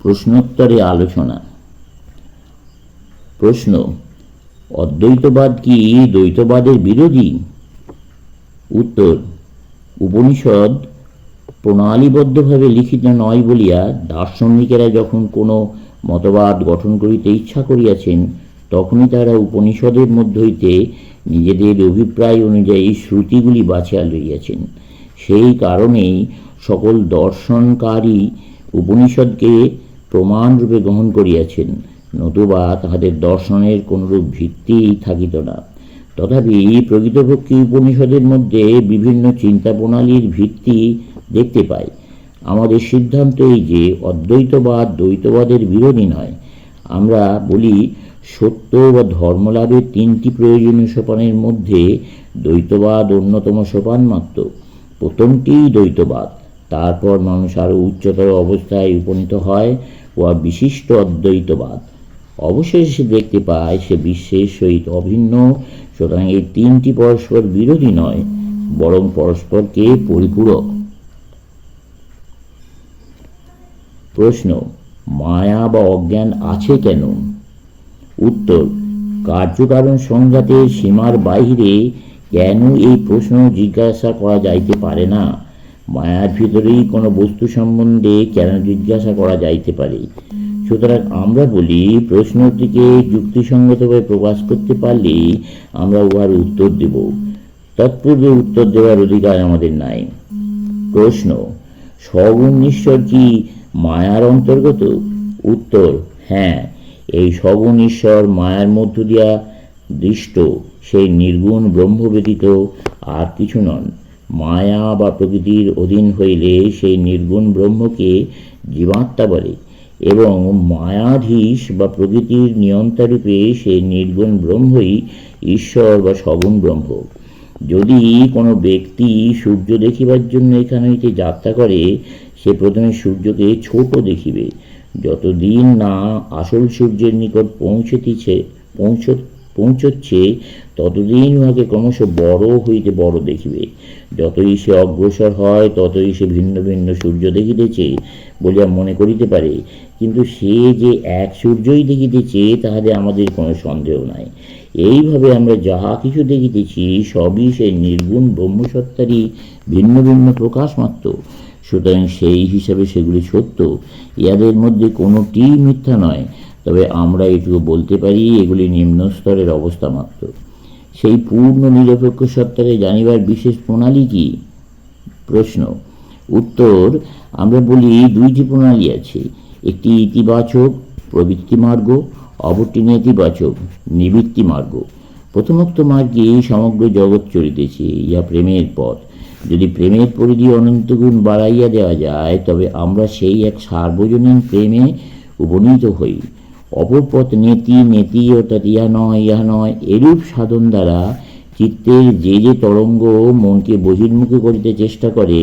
প্রশ্নোত্তরে আলোচনা। প্রশ্ন: অদ্বৈতবাদ কি দ্বৈতবাদের বিরোধী? উত্তর: উপনিষদ প্রণালীবদ্ধভাবে লিখিত নয় বলিয়া দার্শনিকেরা যখন কোনো মতবাদ গঠন করিতে ইচ্ছা করিয়াছেন, তখনই তারা উপনিষদের মধ্য হইতে নিজেদের অভিপ্রায় অনুযায়ী শ্রুতিগুলি বাছিয়া লইয়াছেন। সেই কারণেই সকল দর্শনকারী উপনিষদকে প্রমাণরূপে গ্রহণ করিয়াছেন, নতুবা তাহাদের দর্শনের কোনরূপ ভিত্তি থাকিত না। তথাপি প্রকৃতপক্ষে উপনিষদের মধ্যে বিভিন্ন চিন্তাপ্রণালীর ভিত্তি দেখতে পাই। আমাদের সিদ্ধান্ত এই যে অদ্বৈতবাদ দ্বৈতবাদের বিরোধী নয়। আমরা বলি, সত্য বা ধর্মলাভের তিনটি প্রয়োজনীয় সোপানের মধ্যে দ্বৈতবাদ অন্যতম সোপান মাত্র। প্রথমটি দ্বৈতবাদ, তারপর মানুষ আরও উচ্চতর অবস্থায় উপনীত হয় ও বিশিষ্ট অদ্বৈতবাদ। অবশেষে দেখতে পায় সে বিশ্বের সহিত অভিন্ন। সুতরাং এই তিনটি পরস্পর বিরোধী নয়, বরং পরস্পরকে পরিপূরক। প্রশ্ন: মায়া বা অজ্ঞান আছে কেন? উত্তর: কার্যকারণ সংঘাতের সীমার বাহিরে কেন এই প্রশ্ন জিজ্ঞাসা করা যাইতে পারে না? মায়ার ভিতরেই কোনো বস্তু সম্বন্ধে কেন জিজ্ঞাসা করা যাইতে পারে? সুতরাং আমরা বলি, প্রশ্নটিকে যুক্তিসঙ্গতভাবে প্রকাশ করতে পারলে আমরা উহার উত্তর দেব। তৎপূর্বে উত্তর দেওয়ার অধিকার আমাদের নাই। প্রশ্ন: সগুণ ঈশ্বর কি মায়ার অন্তর্গত? উত্তর: হ্যাঁ, এই সগুণ ঈশ্বর মায়ার মধ্য দিয়া দৃষ্ট সেই নির্গুণ ব্রহ্ম ব্যতীত আর কিছু নন। মায়া বা প্রকৃতির অধীন হইলে সেই নির্গুণ ব্রহ্মকে জীবাত্মা বলে, এবং মায়াধীশ বা প্রকৃতির নিয়ন্তারূপে সেই নির্গুণ ব্রহ্মই ঈশ্বর বা সগুণ ব্রহ্ম। যদি কোনো ব্যক্তি সূর্য দেখিবার জন্য এখান হইতে যাত্রা করে, সে প্রথমে সূর্যকে ছোট দেখিবে। যতদিন না আসল সূর্যের নিকট পৌঁছচ্ছে ততদিন উহাকে ক্রমশ বড় হইতে বড় দেখিবে। যতই সে অগ্রসর হয় ততই সে ভিন্ন ভিন্ন সূর্য দেখিতেছে বলিয়া মনে করিতে পারে। কিন্তু সে যে এক সূর্যই দেখিতেছে তাহাতে আমাদের কোনো সন্দেহ নাই। এইভাবে আমরা যাহা কিছু দেখিতেছি সবই সেই নির্গুণ ব্রহ্মসত্তারই ভিন্ন ভিন্ন প্রকাশ মাত্র। সুতরাং সেই হিসাবে সেগুলি সত্য, ইহাদের মধ্যে কোনোটি মিথ্যা নয়। তবে আমরা এটুকু বলতে পারি, এগুলি নিম্ন স্তরের অবস্থা মাত্র। সেই পূর্ণ নিরপেক্ষ সত্তাকে জানিবার বিশেষ প্রণালী কি? প্রশ্ন: উত্তর: আমরা বলি, দুইটি প্রণালী আছে। একটি ইতিবাচক প্রবৃত্তি মার্গ, অপরটি নেতিবাচক নিবৃত্তি মার্গ। প্রথমোক্ত মার্গে সমগ্র জগৎ চলিতেছে, ইহা প্রেমের পথ। যদি প্রেমের পরিধি অনন্তগুণ বাড়াইয়া দেওয়া যায়, তবে আমরা সেই এক সার্বজনীন প্রেমে উপনীত হই। অপর পথ নেতি, অর্থাৎ ইহা নয় এরূপ সাধন দ্বারা চিত্তের যে যে তরঙ্গ মনকে বহির্মুখী করিতে চেষ্টা করে,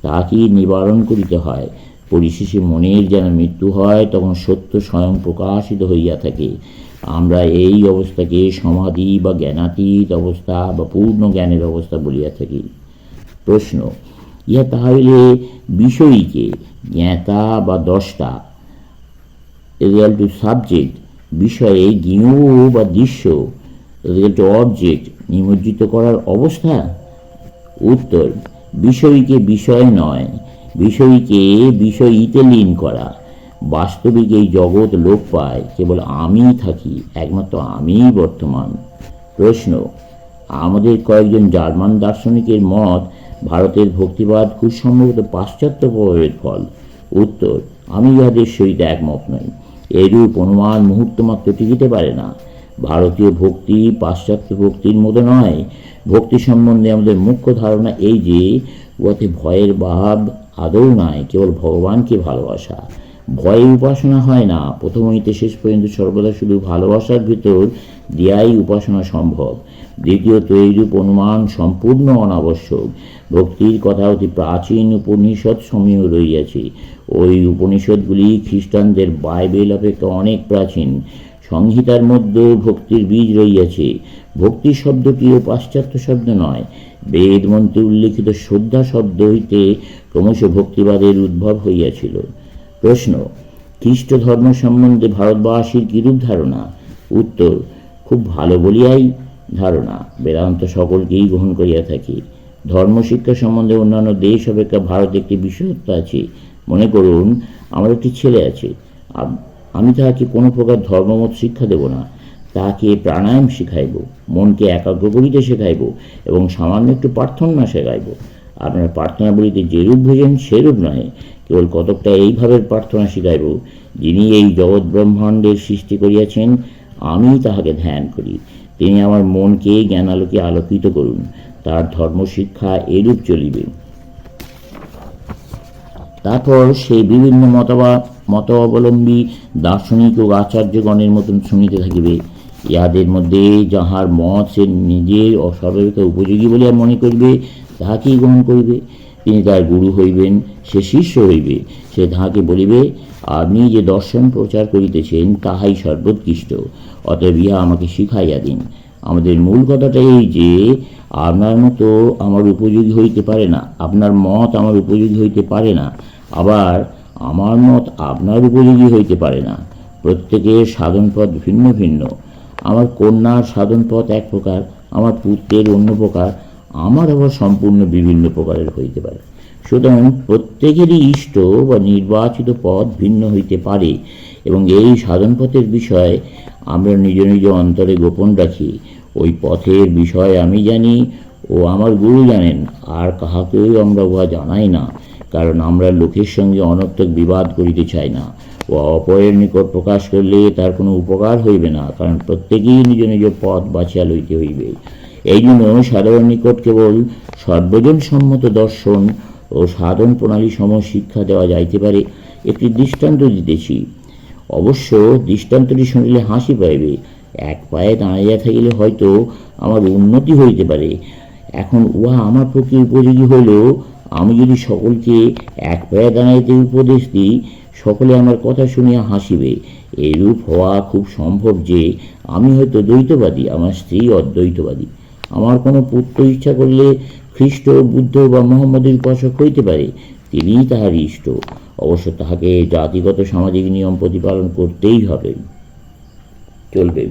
তাকে নিবারণ করিতে হয়। পরিশেষে মনের যেন মৃত্যু হয়, তখন সত্য স্বয়ং প্রকাশিত হইয়া থাকে। আমরা এই অবস্থাকে সমাধি বা জ্ঞানাতীত অবস্থা বা পূর্ণ জ্ঞানের অবস্থা বলিয়া থাকি। প্রশ্ন: ইহা তাহলে বিষয়ীকে জ্ঞাতা বা দ্রষ্টা রিয়াল টু সাবজেক্ট, বিষয়ে জ্ঞেয় বা দৃশ্য রিয়াল টু অবজেক্ট নিমজ্জিত করার অবস্থা? উত্তর: বিষয়ীকে বিষয় নয়, বিষয়ীকে বিষয়ীতে লীন করা। বাস্তবিক এই জগৎ লোপ পায়, কেবল আমি থাকি, একমাত্র আমিই বর্তমান। প্রশ্ন: আমাদের কয়েকজন জার্মান দার্শনিকের মত ভারতের ভক্তিবাদ খুব সম্ভবত পাশ্চাত্য প্রভাবের ফল। উত্তর: আমি ইহাদের সহিত একমত নই। এরূপ অনুমান মুহূর্ত মাত্র টিকিতে পারে না। ভারতীয় ভক্তি পাশ্চাত্য ভক্তির মতো নয়। ভক্তি সম্বন্ধে আমাদের মুখ্য ধারণা এই যে উহাতে ভয়ের ভাব আদৌ নাই, কেবল ভগবানকে ভালোবাসা। ভয়ে উপাসনা হয় না। প্রথম হইতে শেষ পর্যন্ত সর্বদা শুধু ভালোবাসার ভিতর দিয়াই উপাসনা সম্ভব। দ্বিতীয়ত, এইরূপ অনুমান সম্পূর্ণ অনাবশ্যক। ভক্তির কথা অতি প্রাচীন উপনিষদ সমূহ রইয়াছে। ওই উপনিষদগুলি খ্রিস্টানদের বাইবেল অপেক্ষা অনেক প্রাচীন। সংহিতার মধ্যে ভক্তির বীজ রইয়াছে। ভক্তি শব্দটিও পাশ্চাত্য শব্দ নয়। বেদ মন্ত্রে উল্লিখিত শ্রদ্ধা শব্দ হইতে ক্রমশ ভক্তিবাদের উদ্ভব হইয়াছিল। প্রশ্ন: খ্রিস্ট ধর্ম সম্বন্ধে ভারতবাসীর কিরূপ ধারণা? উত্তর, খুব ভালো বলিয়াই ধারণা। বেদান্ত সকলকেই গ্রহণ করিয়া থাকে। ধর্মশিক্ষা সম্বন্ধে অন্যান্য দেশ অপেক্ষা ভারতে একটি বিশেষত্ব আছে। মনে করুন, আমার একটি ছেলে আছে। আমি তাহাকে কোনো প্রকার ধর্মমত শিক্ষা দেব না। তাহাকে প্রাণায়াম শিখাইব, মনকে একাগ্র করিতে শেখাইব এবং সামান্য একটু প্রার্থনা শেখাইব। আপনার প্রার্থনা বলিতে যেরূপ বুঝেন সেরূপ নয়, কেবল কতকটা এইভাবে প্রার্থনা শিখাইব, যিনি এই জগৎ ব্রহ্মাণ্ডের সৃষ্টি করিয়াছেন, আমি তাহাকে ধ্যান করি। তিনি আমার মনকে জ্ঞানালোকে আলোকিত করুন। তার ধর্মশিক্ষা এরূপ চলিবে। তারপর সেই বিভিন্ন মতাবলম্বী দার্শনিক ও আচার্যগণের মতন শুনিতে থাকিবে। ইহাদের মধ্যে যাহার মত সে নিজের সর্বাপেক্ষা উপযোগী বলিয়া মনে করিবে, তাহাকেই গ্রহণ করিবে। তিনি তার গুরু হইবেন, সে শিষ্য হইবে। সে তাহাকে বলিবে, আপনি যে দর্শন প্রচার করিতেছেন তাহাই সর্বোৎকৃষ্ট, অতএব ইহা আমাকে শিখাইয়া দিন। আমাদের মূল কথাটা এই যে, আপনার মতো আমার উপযোগী হইতে পারে না, আপনার মত আমার উপযোগী হইতে পারে না, আবার আমার মত আপনার উপযোগী হইতে পারে না। প্রত্যেকের সাধনপথ ভিন্ন ভিন্ন। আমার কন্যার সাধনপথ এক প্রকার, আমার পুত্রের অন্য প্রকার, আমার আবার সম্পূর্ণ বিভিন্ন প্রকারের হইতে পারে। সুতরাং প্রত্যেকেরই ইষ্ট বা নির্বাচিত পথ ভিন্ন হইতে পারে এবং এই সাধনপথের বিষয় আমরা নিজ নিজ অন্তরে গোপন রাখি। ওই পথের বিষয় আমি জানি ও আমার গুরু জানেন, আর কাহাকেও আমরা উহা জানাই না, কারণ আমরা লোকের সঙ্গে অনর্থক বিবাদ করিতে চাই না। ও অপরের নিকট প্রকাশ করলে তার কোনো উপকার হইবে না, কারণ প্রত্যেকেই নিজ নিজ পথ বাছিয়া লইতে হইবে। এই জন্য সাধারণ নিকট কেবল সর্বজন সম্মত দর্শন ও সাধন প্রণালী সম শিক্ষা দেওয়া যাইতে পারে। একটি দৃষ্টান্ত দিতেছি। অবশ্য দৃষ্টান্তটি শুনিলে হাসি পাইবে। এক পায়ে দাঁড়াইয়া থাকিলে হয়তো আমার উন্নতি হইতে পারে। এখন উহা আমার পক্ষে উপযোগী হইলেও আমি যদি সকলকে এক পায়ে দাঁড়াইতে উপদেশ দিই, সকলে আমার কথা শুনিয়া হাসিবে। এইরূপ হওয়া খুব সম্ভব যে আমি হয়তো দ্বৈতবাদী, আমার স্ত্রী অদ্বৈতবাদী। আমার কোনো পুত্র ইচ্ছা করলে খ্রিস্ট, বুদ্ধ বা মোহাম্মদের উপাসক হইতে পারে, তিনিই তাহার ইষ্ট। অবশ্য তাহাকে জাতিগত সামাজিক নিয়ম প্রতিপালন করতেই হবে, চলবে।